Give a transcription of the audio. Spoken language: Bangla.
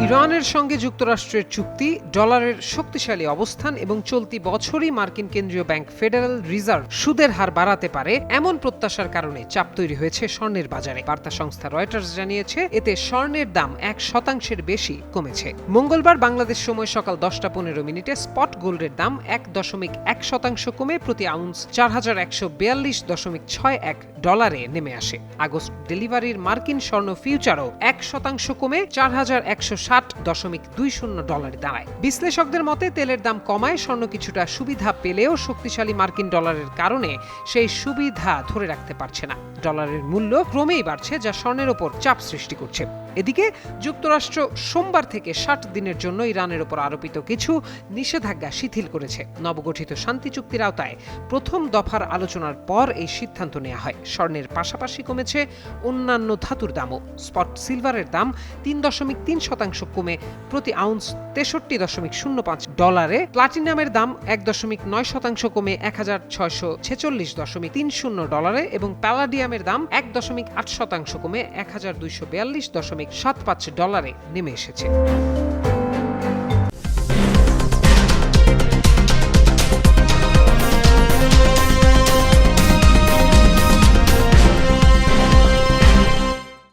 ইরানের সঙ্গে যুক্তরাষ্ট্রের চুক্তি, ডলারের শক্তিশালী অবস্থান এবং চলতি বছরই মার্কিন কেন্দ্রীয় ব্যাংক ফেডারেল রিজার্ভ সুদের হার বাড়াতে পারে এমন প্রত্যাশার কারণে চাপ তৈরি হয়েছে স্বর্ণের বাজারে। বার্তা সংস্থা রয়টার্স জানিয়েছে, এতে স্বর্ণের দাম 1% বেশি কমেছে। মঙ্গলবার বাংলাদেশ সময় সকাল 10:15 স্পট গোল্ডের দাম 1.1% কমে প্রতি আউন্স 4142.61 ডলারে নেমে আসে। আগস্ট ডেলিভারির মার্কিন স্বর্ণ ফিউচারও 1% কমে 4160.20 ডলারে দাঁড়ায়। বিশ্লেষকদের মতে তেলের দাম কমায় স্বর্ণ কিছুটা সুবিধা পেলেও শক্তিশালী মার্কিন ডলারের কারণে সেই সুবিধা ধরে রাখতে পারছে না। ডলারের মূল্য ক্রমেই বাড়ছে, যা স্বর্ণের ওপর চাপ সৃষ্টি করছে। এদিকে যুক্তরাষ্ট্র সোমবার থেকে 60 দিনের জন্য ইরানের ওপর আরোপিত কিছু নিষেধাজ্ঞা শিথিল করেছে। নবগঠিত শান্তি চুক্তির আওতায় প্রথম দফার আলোচনার পর এই সিদ্ধান্ত নেওয়া হয়। স্বর্ণের পাশাপাশি কমেছে অন্যান্য ধাতুর দামও। স্পট সিলভারের দাম 3.3% কমে প্রতি আউন্স 63.05 ডলারে, প্লাটিনামের দাম 1.9% কমে 1646.30 ডলারে এবং প্যালাডিয়ামের দাম 1.8% কমে 1242.75 ডলারে নেমে এসেছে।